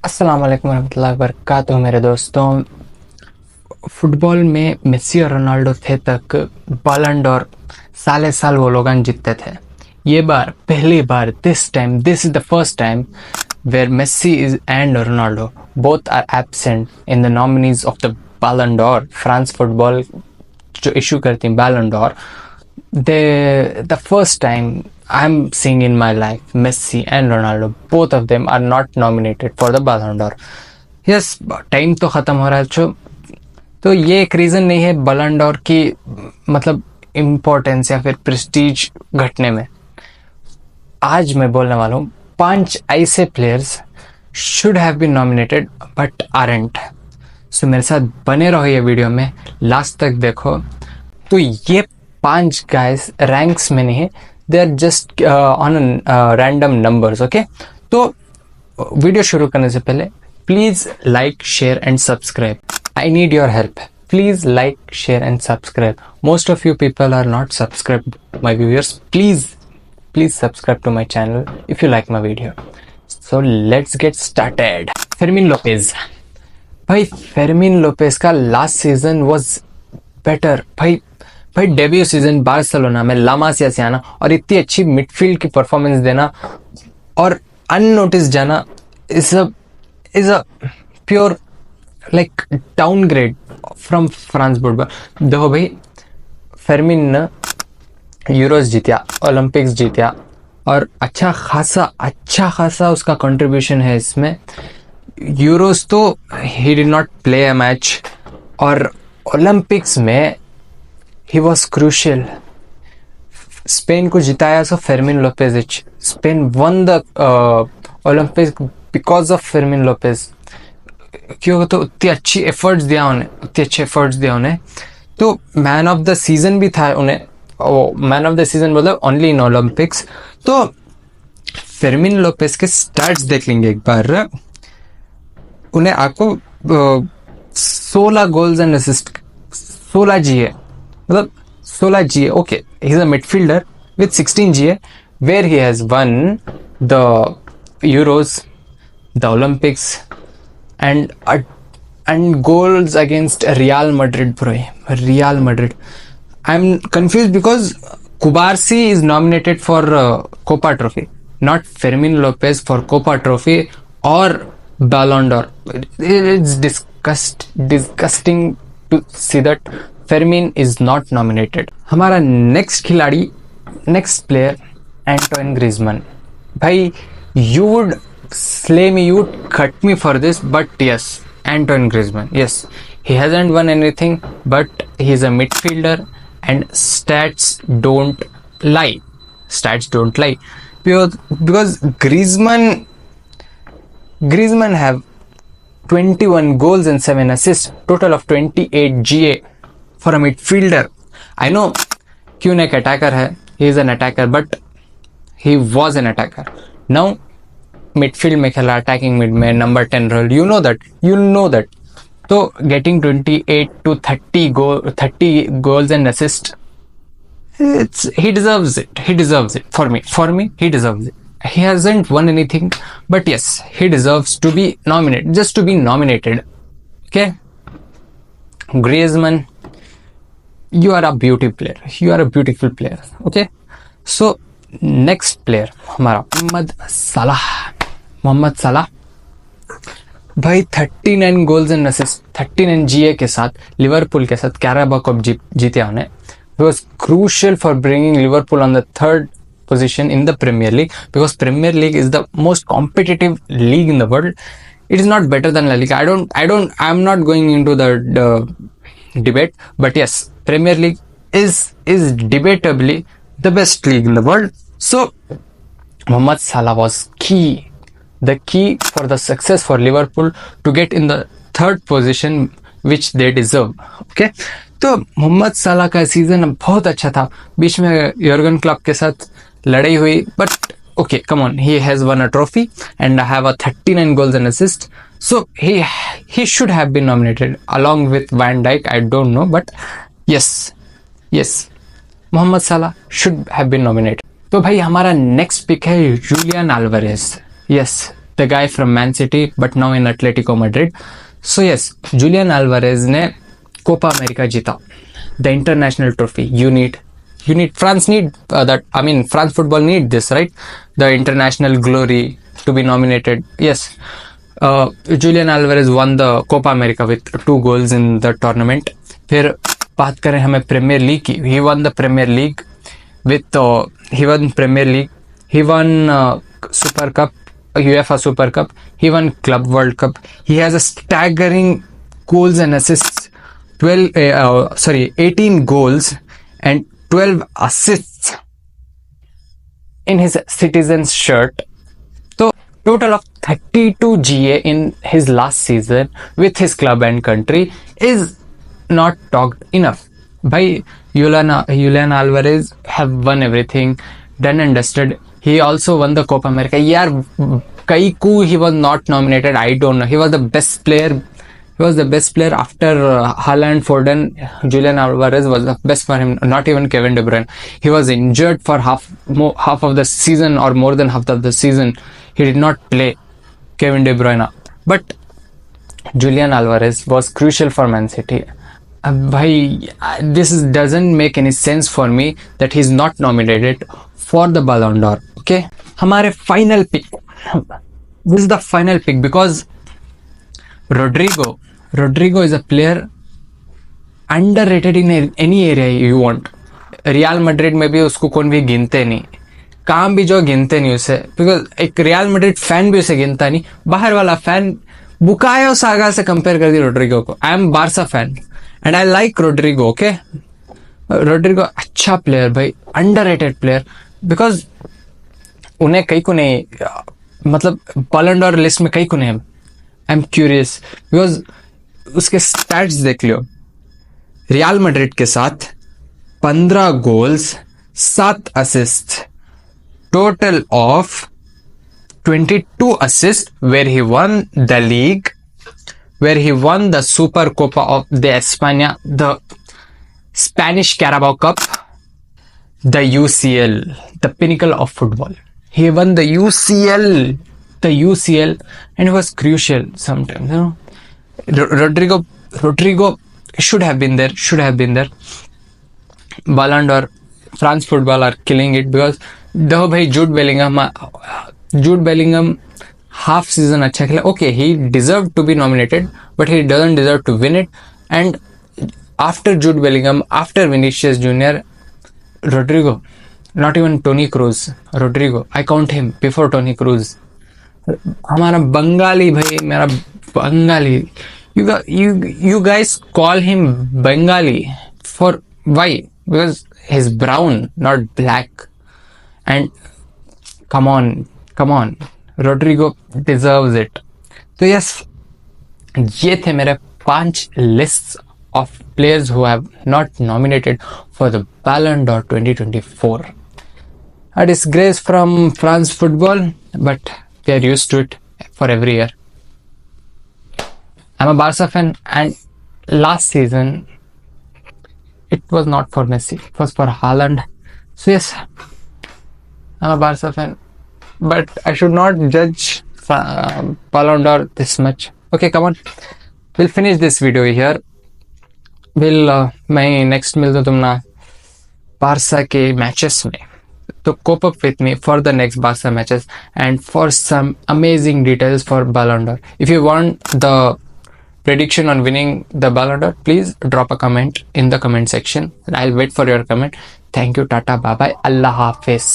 अस्सलाम वालेकुम रहमतुल्लाहि वबरकातुहू मेरे दोस्तों। फुटबॉल में मेसी और रोनाल्डो थे तक बैलन डोर साले साल वो लोग जीतते थे। ये बार पहली बार this is the first time where Messi is and Ronaldo both are absent in the nominees of the Ballon d'Or. France football जो इशू करती है Ballon d'Or, the first time I'm seeing in my life Messi and Ronaldo, both of them are not nominated for the Ballon d'Or. Yes, time तो ख़त्म हो रहा है। तो ये एक रीज़न नहीं है Ballon d'Or की मतलब इम्पोर्टेंस या फिर प्रेस्टीज घटने में। आज मैं बोलने वाला हूँ 5 ऐसे players should have been nominated but aren't. So मेरे साथ बने रहो ये वीडियो में, लास्ट तक देखो। तो ये 5 गाइस रैंक्स में नहीं है, they are just on random numbers. Okay, तो वीडियो शुरू करने से पहले please like, share and subscribe. I need your help. Please like, share and subscribe. Most of you people are not subscribe my viewers. Please subscribe to my channel if you like my video. So let's get started. Fermin Lopez. भाई Fermin Lopez का last season was better. भाई debut season Barcelona में ला मासिया से आना और इतनी अच्छी midfield की परफॉर्मेंस देना और अननोटिस जाना is a pure like downgrade from France football. देखो भाई, फेर्मिन ने यूरोस जीतिया, ओलंपिक्स जीतिया और अच्छा खासा उसका कंट्रीब्यूशन है इसमें। यूरोस तो he did not play a match और ओलंपिक्स में he was crucial. स्पेन को जिताया so Fermin Lopez. Spain won the Olympics because of Fermin Lopez. क्यों? तो उतनी अच्छे एफर्ट्स दिया उन्हें। तो मैन ऑफ द सीजन भी था उन्हें। मैन ऑफ द सीजन मतलब ओनली इन ओलंपिक्स। तो फेर्मिन लोपेज के स्टैट्स देख लेंगे एक बार। उन्हें आपको 16 गोल्स एंड असिस्ट, 16 GA, मतलब 16 GA. Okay, he's a midfielder with 16 GA, where he has won the Euros, the Olympics, and goals against Real Madrid. Bro, Real Madrid. I'm confused because Kubarsi is nominated for Copa Trophy, not Fermin Lopez for Copa Trophy or Ballon d'Or. It's disgusting to see that Fermin is not nominated. हमारा next player Antoine Griezmann. भाई you would slay me, you would cut me for this, but yes, Antoine Griezmann, yes, he hasn't won anything, but he is a midfielder and stats don't lie. Because Griezmann have 21 goals and 7 assists, total of 28 GA for a midfielder. I know Kyun एक attacker है, he is an attacker, but he was an attacker. Now midfield में खेला, attacking mid में number 10 role, you know that. तो getting 28 to 30 goals and assists, he deserves it. For me he deserves it. He hasn't won anything, but yes, he deserves to be nominated, just to be nominated. Okay, Griezmann, you are a beautiful player. Okay, so next player हमारा मोहम्मद सलाह। भाई 39 goals and assist, 39 GA के साथ Liverpool के साथ कैराबा cup जीते उन्हें। He was crucial for bringing Liverpool on the 3rd position in the Premier League, because Premier League is the most competitive league in the world. It is not better than La Liga. I'm not going into the debate, but yes, Premier League is debatably the best league in the world. So Mohamed Salah was the key for the success for Liverpool to get in the 3rd position which they deserve. Okay, तो मोहम्मद साला का season बहुत अच्छा था। बीच में Jurgen Klopp के साथ लड़ाई हुई, but okay, come on, he has won a trophy and have a 39 goals and assists, so he should have been nominated along with Van Dijk. I don't know, but yes, Mohamed Salah should have been nominated. तो भाई हमारा next pick है Julian Alvarez. यस, the guy from Man City, but now in Atletico Madrid. So yes, Julian Alvarez ने Copa America जीता, the international trophy. France need that. I mean, France football need this, right? The international glory to be nominated. Yes, Julian Alvarez won the Copa America with 2 goals in the tournament. फिर बात करें हमें premiere league की, he won the Premier League with he won Premier League, he won Super Cup, UEFA Super Cup, he won Club World Cup. He has a staggering goals and assists, 18 goals and 12 assists in his Citizens shirt. So total of 32 GA in his last season with his club and country is not talked enough. By Julian Alvarez have won everything, done and dusted. He also won the Copa America. Yeah, Kaiku, he was not nominated. I don't know. He was the best player. He was the best player after Haaland, Foden. Julian Alvarez was the best for him. Not even Kevin De Bruyne. He was injured for half of the season or more than half of the season. He did not play, Kevin De Bruyne. But Julian Alvarez was crucial for Man City. This doesn't make any sense for me that he's not nominated for the Ballon d'Or. Okay, हमारे final pick. This is the final pick because Rodrigo is a player underrated in any area you want. Real Madrid में भी उसको कौन भी गिनते नहीं, काम भी जो गिनते नहीं उसे, बिकॉज एक रियल मैड्रिड फैन भी उसे गिनता नहीं. बाहर वाला फैन बुकायो सागा से कंपेयर कर दी रोड्रिगो को. I am Barca fan and I like Rodrigo. Okay, Rodrigo अच्छा प्लेयर भाई, अंडररेटेड प्लेयर, बिकॉज उन्हें कई को नहीं, मतलब बैलन डॉर लिस्ट में कई को नहीं. आई एम क्यूरियस बिकॉज उसके स्टैट्स देख लो. रियल मैड्रिड के साथ 15 goals, 7 assist, total of 22 assists, where he won the league, where he won the Super Copa of de España, the Spanish Carabao Cup, the UCL, the pinnacle of football. He won the UCL, and it was crucial sometimes, you know. Rodrigo should have been there. Ballon d'Or, France football are killing it because दो भाई Jude Bellingham half season अच्छा खेला. Okay, he deserve to be nominated but he doesn't deserve to win it. And after Jude Bellingham, after Vinicius Junior, Rodrigo, not even Toni Kroos, Rodrigo I count him before Toni Kroos. हमारा बंगाली भाई, मेरा Bengali, you guys call him Bengali for why? Because he's brown, not black. And come on, Rodrigo deserves it. तो yes, ये थे मेरे 5 lists of players who have not nominated for the Ballon d'Or 2024. A disgrace from France football, but we are used to it for every year. I'm a Barca fan, and last season it was not for Messi, it was for Haaland. So yes, I'm a Barca fan, but I should not judge Ballon d'Or this much. Okay, come on, we'll finish this video here. मैं next मिलता हूँ तुमना Barça के matches में. So cope up with me for the next Barca matches and for some amazing details for Ballon d'Or. If you want the prediction on winning the Ballon d'Or, please drop a comment in the comment section. I'll wait for your comment. Thank you, Tata, bye bye, Allah Hafiz.